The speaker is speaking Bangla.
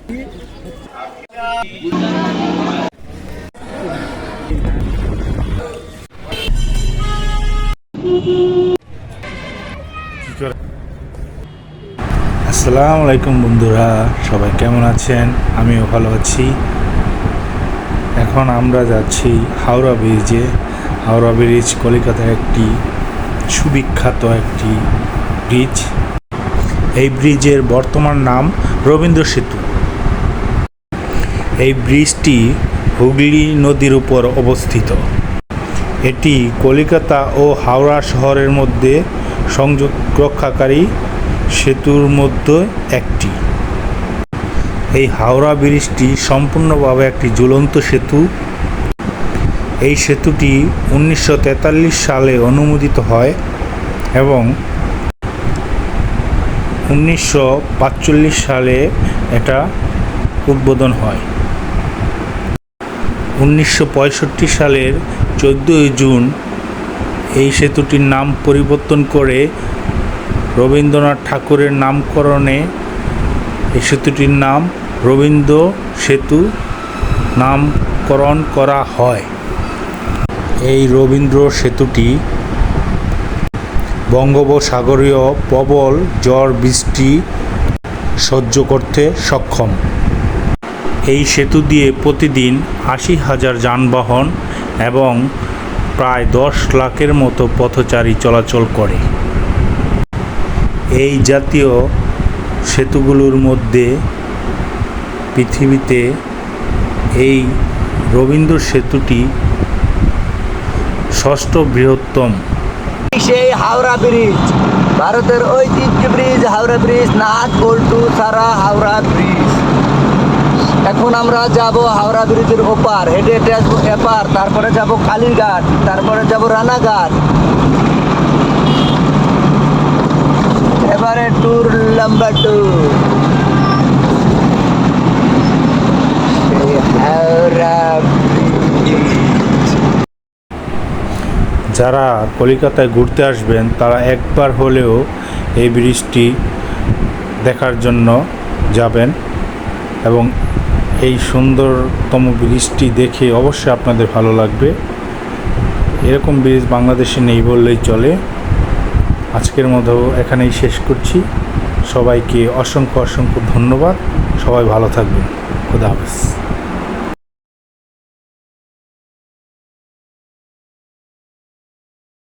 আসসালামু আলাইকুম বন্ধুরা, সবাই কেমন আছেন? আমিও ভালো আছি। এখন আমরা যাচ্ছি হাওড়া ব্রিজে। হাওড়া ব্রিজ কলকাতার একটি সুবিখ্যাত একটি ব্রিজ। এই ব্রিজের বর্তমান নাম রবীন্দ্র সেতু। এই ব্রিজটি হুগলি নদীর উপর অবস্থিত। এটি কলকাতা ও হাওড়া শহরের মধ্যে সংযোগ রক্ষাকারী সেতুর মধ্যে একটি। এই হাওড়া ব্রিজটি সম্পূর্ণভাবে একটি ঝুলন্ত সেতু। এই সেতুটি 1943 সালে অনুমোদিত হয় এবং 1945 সালে এটা উদ্বোধন হয়। 1965 সালের 14 জুন এই সেতুটির নাম পরিবর্তন করে রবীন্দ্রনাথ ঠাকুরের নামকরণে এই সেতুটির নাম রবীন্দ্র সেতু নামকরণ করা হয়। এই রবীন্দ্র সেতুটি বঙ্গোপসাগরীয় প্রবল ঝড় বৃষ্টি সহ্য করতে সক্ষম। এই সেতু দিয়ে প্রতিদিন 80,000 যানবাহন এবং প্রায় 10 লাখের মতো পথচারী চলাচল করে। এই জাতীয় সেতুগুলোর মধ্যে পৃথিবীতে এই রবীন্দ্র সেতুটি ষষ্ঠ বৃহত্তম। সেই হাওড়া ব্রিজ, ভারতের ঐতিহ্য ব্রিজ হাওড়া ব্রিজ, নাট বল্টু সারা হাওড়া ব্রিজ। এখন আমরা যাব হাওড়া ব্রিজের ওপার, হেঁটে হেঁটে আসবো এপার, তারপরে যাব কালীঘাট, তারপরে যাব রানাঘাট। এবারে ট্যুর নাম্বার 2 হাওড়া ব্রিজ। যারা কলকাতায় ঘুরতে আসবেন তারা একবার হলেও এই ব্রিজটি দেখার জন্য যাবেন এবং এই সুন্দরতম ব্রিজটি দেখে অবশ্যই আপনাদের ভালো লাগবে। এরকম ব্রিজ বাংলাদেশে নেই বললেই চলে। আজকের মতো এখানেই শেষ করছি। সবাইকে অসংখ্য অসংখ্য ধন্যবাদ। সবাই ভালো থাকবেন। খুদা হাফেজ।